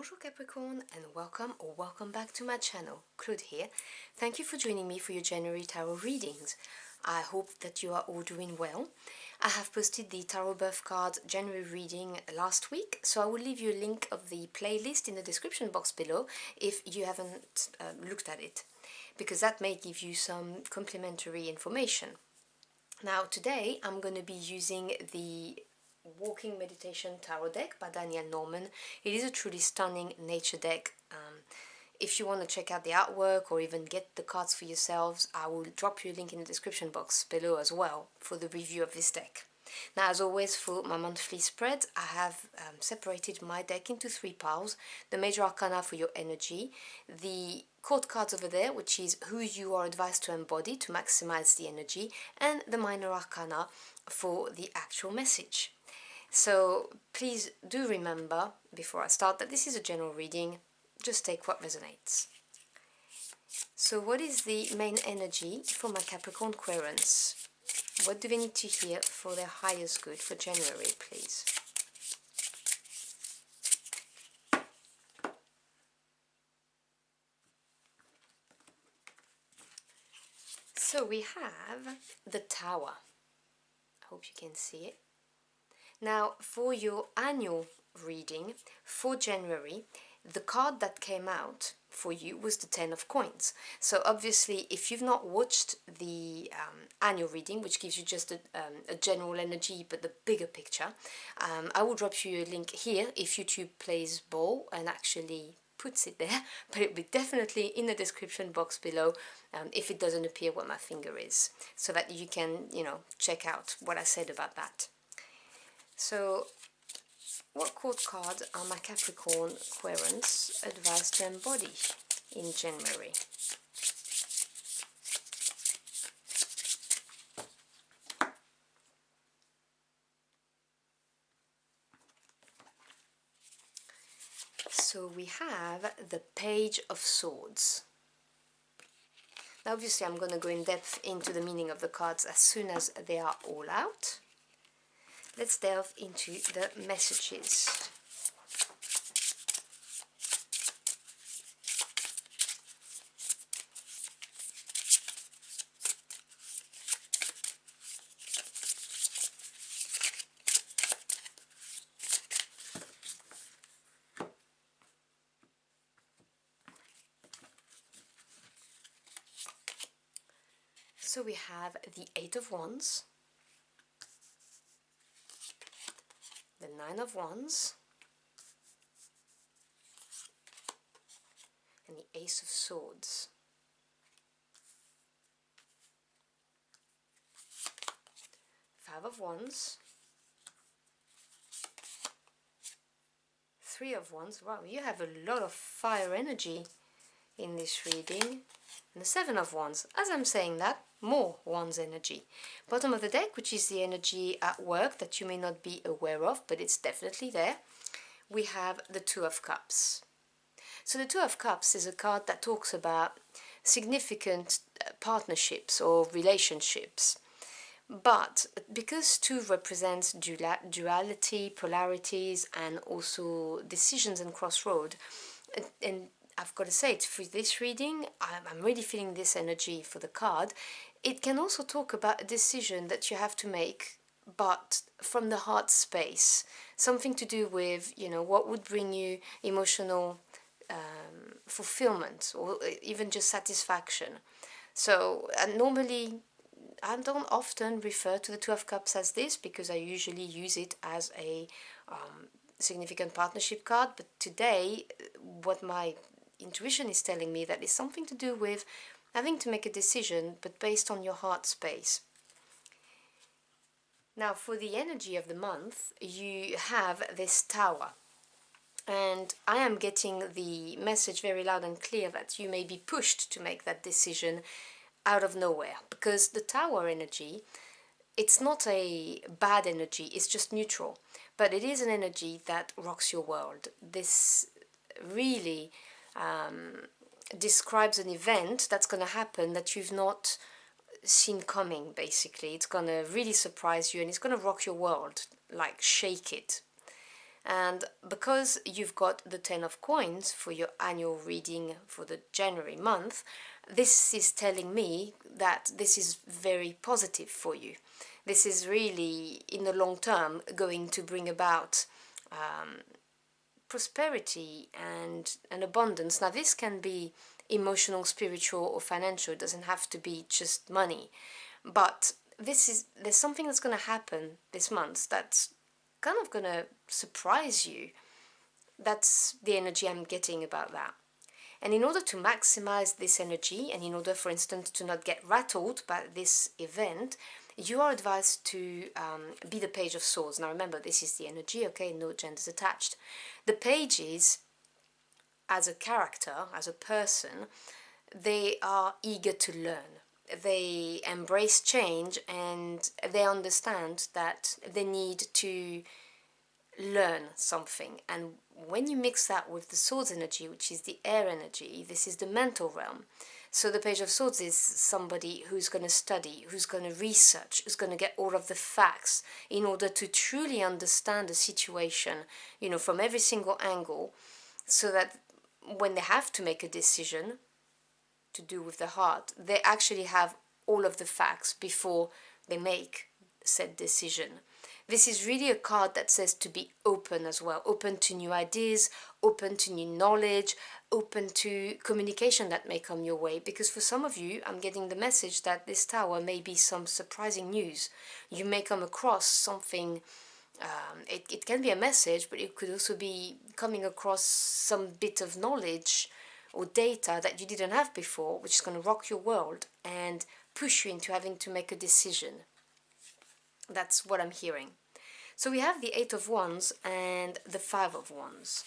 Bonjour Capricorn and welcome or welcome back to my channel. Claude here. Thank you for joining me for your January tarot readings. I hope that you are all doing well. I have posted the Tarot Birth Card January reading last week, so I will leave you a link of the playlist in the description box below if you haven't looked at it, because that may give you some complementary information. Now today I'm going to be using the Walking Meditation Tarot deck by Dani'el. It is a truly stunning nature deck. If you want to check out the artwork or even get the cards for yourselves, I will drop you a link in the description box below as well for the review of this deck. Now, as always, for my monthly spread, I have separated my deck into 3 piles. The major arcana for your energy, the court cards over there, which is who you are advised to embody to maximize the energy, and the minor arcana for the actual message. So please do remember, before I start, that this is a general reading. Just take what resonates. So what is the main energy for my Capricorn querents? What do they need to hear for their highest good for January, please? So we have the Tower. I hope you can see it. Now, for your annual reading for January, the card that came out for you was the 10 of coins. So obviously, if you've not watched the annual reading, which gives you just a general energy but the bigger picture, I will drop you a link here if YouTube plays ball and actually puts it there, but it'll be definitely in the description box below if it doesn't appear where my finger is, so that you can, check out what I said about that. So, what court cards are my Capricorn querents advised to embody in January? So we have the Page of Swords. Now obviously I'm going to go in depth into the meaning of the cards as soon as they are all out. Let's delve into the messages. So we have the 8 of Wands, the 9 of Wands, and the Ace of Swords. Five of Wands, 3 of Wands. Wow, you have a lot of fire energy in this reading. And the 7 of Wands. As I'm saying that, more Wands energy. Bottom of the deck, which is the energy at work that you may not be aware of, but it's definitely there. We have the 2 of Cups. So the 2 of Cups is a card that talks about significant partnerships or relationships. But because 2 represents duality, polarities, and also decisions and crossroad, and I've got to say, for this reading, I'm really feeling this energy for the card. It can also talk about a decision that you have to make, but from the heart space. Something to do with, what would bring you emotional fulfillment or even just satisfaction. So normally, I don't often refer to the 2 of Cups as this because I usually use it as a significant partnership card. But today, what my intuition is telling me that it's something to do with having to make a decision, but based on your heart space. Now, for the energy of the month, you have this Tower. And I am getting the message very loud and clear that you may be pushed to make that decision out of nowhere. Because the Tower energy, it's not a bad energy, it's just neutral. But it is an energy that rocks your world. This really describes an event that's going to happen that you've not seen coming, basically. It's going to really surprise you and it's going to rock your world, like shake it. And because you've got the 10 of coins for your annual reading for the January month, this is telling me that this is very positive for you. This is really, in the long term, going to bring about prosperity and abundance. Now, this can be emotional, spiritual, or financial. It doesn't have to be just money. But there's something that's going to happen this month that's kind of going to surprise you. That's the energy I'm getting about that. And in order to maximize this energy, and in order, for instance, to not get rattled by this event, you are advised to be the Page of Swords. Now remember, this is the energy, okay, no genders attached. The pages, as a character, as a person, they are eager to learn. They embrace change, and they understand that they need to learn something. And when you mix that with the swords energy, which is the air energy, this is the mental realm. So the Page of Swords is somebody who's going to study, who's going to research, who's going to get all of the facts in order to truly understand the situation, you know, from every single angle, so that when they have to make a decision to do with the heart, they actually have all of the facts before they make said decision. This is really a card that says to be open as well, open to new ideas, open to new knowledge, open to communication that may come your way. Because for some of you, I'm getting the message that this tower may be some surprising news. You may come across something, it can be a message, but it could also be coming across some bit of knowledge or data that you didn't have before, which is going to rock your world and push you into having to make a decision. That's what I'm hearing. So we have the Eight of Wands and the Five of Wands.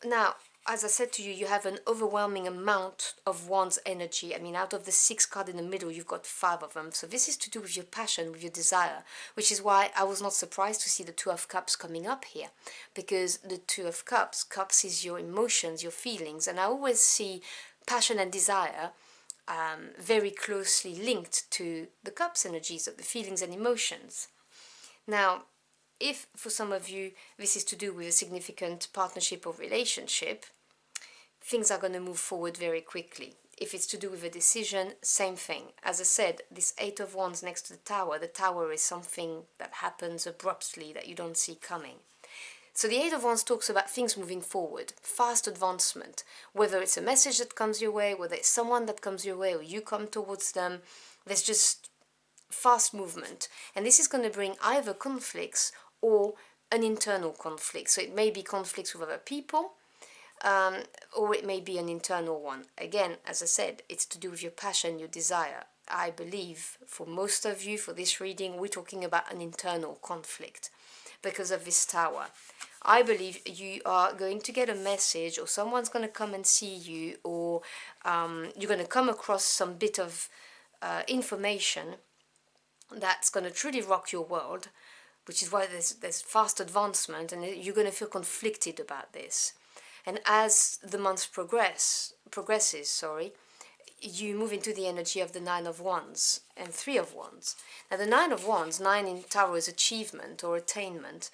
Now, as I said to you, you have an overwhelming amount of Wands energy. I mean, out of the 6 cards in the middle, you've got 5 of them. So this is to do with your passion, with your desire, which is why I was not surprised to see the Two of Cups coming up here. Because the Two of Cups, cups is your emotions, your feelings. And I always see passion and desire very closely linked to the Cups energies of the feelings and emotions. Now, if for some of you this is to do with a significant partnership or relationship, things are going to move forward very quickly. If it's to do with a decision, same thing. As I said, this Eight of Wands next to the tower is something that happens abruptly that you don't see coming. So the Eight of Wands talks about things moving forward, fast advancement, whether it's a message that comes your way, whether it's someone that comes your way or you come towards them, there's just fast movement. And this is going to bring either conflicts or an internal conflict. So it may be conflicts with other people, or it may be an internal one. Again, as I said, it's to do with your passion, your desire. I believe for most of you, for this reading, we're talking about an internal conflict because of this tower. I believe you are going to get a message, or someone's going to come and see you, or you're going to come across some bit of information that's going to truly rock your world, which is why there's fast advancement, and you're going to feel conflicted about this. And as the months progresses, you move into the energy of the Nine of Wands and Three of Wands. Now the Nine of Wands, 9 in tarot is achievement or attainment.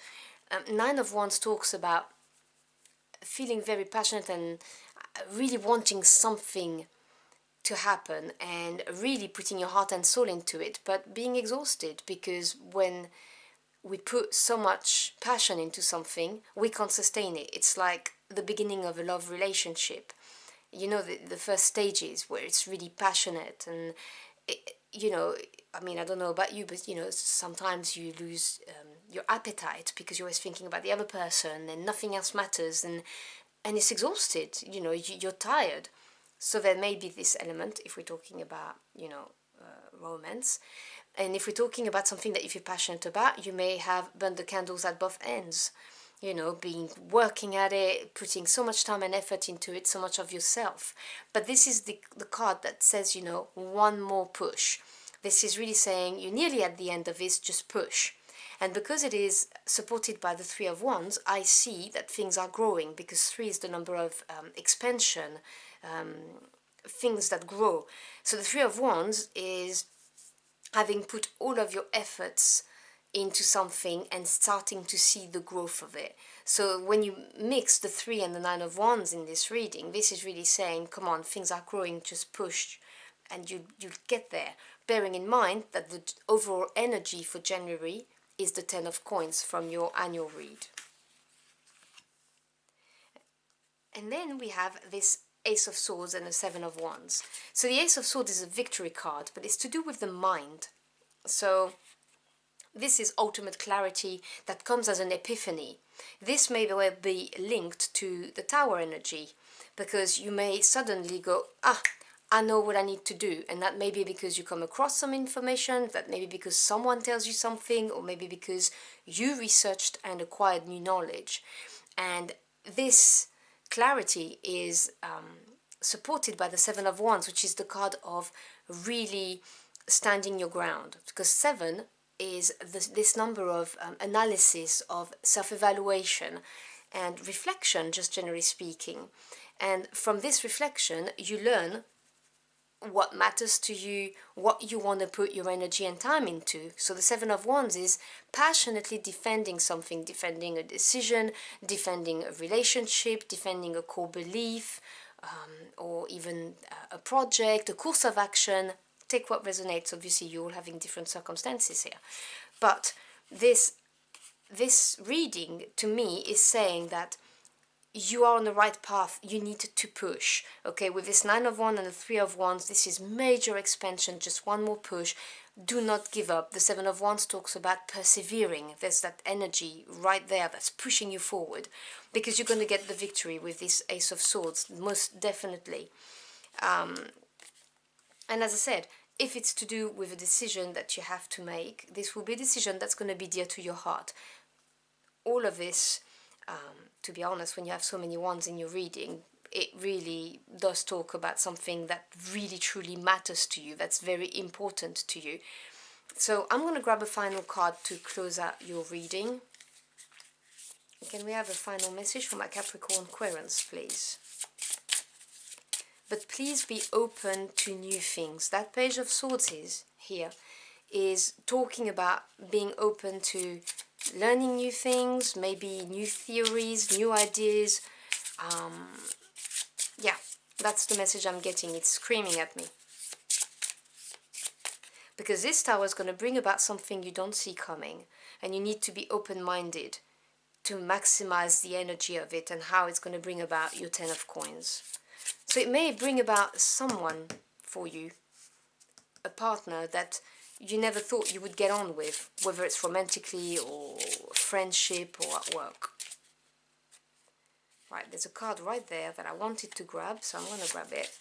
Nine of Wands talks about feeling very passionate and really wanting something to happen and really putting your heart and soul into it, but being exhausted, because when we put so much passion into something, we can't sustain it. It's like the beginning of a love relationship. You know, the first stages where it's really passionate, and you know, I mean, I don't know about you, but you know, sometimes you lose your appetite because you're always thinking about the other person and nothing else matters, and it's exhausted. You know, you're tired. So there may be this element if we're talking about, you know, romance. And if we're talking about something that if you're passionate about, you may have burned the candles at both ends. You know, working at it, putting so much time and effort into it, so much of yourself. But this is the card that says, you know, one more push. This is really saying you're nearly at the end of this, just push. And because it is supported by the Three of Wands, I see that things are growing, because 3 is the number of expansion, things that grow. So the Three of Wands is having put all of your efforts into something and starting to see the growth of it. So when you mix the 3 and the 9 of Wands in this reading, this is really saying, come on, things are growing, just push, and you'll get there. Bearing in mind that the overall energy for January is the 10 of Coins from your annual read. And then we have this Ace of Swords and the 7 of Wands. So the Ace of Swords is a victory card, but it's to do with the mind. So this is ultimate clarity that comes as an epiphany. This may well be linked to the Tower energy, because you may suddenly go, I know what I need to do, and that may be because you come across some information, that may be because someone tells you something, or maybe because you researched and acquired new knowledge. And this clarity is supported by the 7 of Wands, which is the card of really standing your ground, because 7 is this number of analysis, of self-evaluation and reflection, just generally speaking. And from this reflection, you learn what matters to you, what you want to put your energy and time into. So the 7 of Wands is passionately defending something, defending a decision, defending a relationship, defending a core belief, or even a project, a course of action. Take what resonates. Obviously, you're all having different circumstances here. But this reading, to me, is saying that you are on the right path, you need to push. Okay, with this 9 of Wands and the 3 of Wands, this is major expansion, just one more push. Do not give up. The 7 of Wands talks about persevering. There's that energy right there that's pushing you forward, because you're going to get the victory with this Ace of Swords, most definitely. And as I said, if it's to do with a decision that you have to make, this will be a decision that's going to be dear to your heart. All of this, to be honest, when you have so many wands in your reading, it really does talk about something that really truly matters to you, that's very important to you. So I'm going to grab a final card to close out your reading. Can we have a final message from my Capricorn Querents, please? But please be open to new things. That Page of Swords is talking about being open to learning new things, maybe new theories, new ideas. Yeah, that's the message I'm getting. It's screaming at me. Because this tower is going to bring about something you don't see coming, and you need to be open-minded to maximize the energy of it and how it's going to bring about your 10 of Coins. So it may bring about someone for you, a partner that you never thought you would get on with, whether it's romantically or friendship or at work. Right, there's a card right there that I wanted to grab, so I'm going to grab it.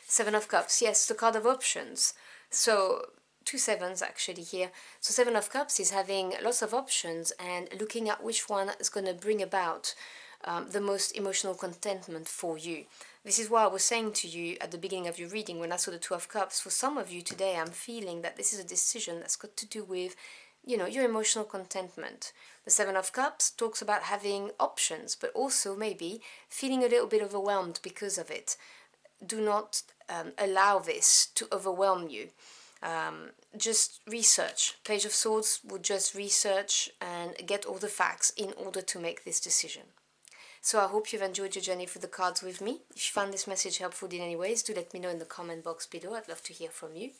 7 of Cups, yes, the card of options. So 2 sevens actually here. So 7 of Cups is having lots of options and looking at which one is going to bring about the most emotional contentment for you. This is why I was saying to you at the beginning of your reading when I saw the 2 of Cups. For some of you today, I'm feeling that this is a decision that's got to do with, you know, your emotional contentment. The 7 of Cups talks about having options, but also maybe feeling a little bit overwhelmed because of it. Do not allow this to overwhelm you. Just research. Page of Swords would just research and get all the facts in order to make this decision. So I hope you've enjoyed your journey through the cards with me. If you found this message helpful in any ways, do let me know in the comment box below. I'd love to hear from you.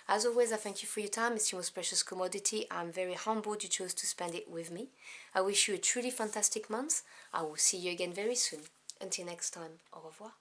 As always, I thank you for your time. It's your most precious commodity. I'm very humbled you chose to spend it with me. I wish you a truly fantastic month. I will see you again very soon. Until next time, au revoir.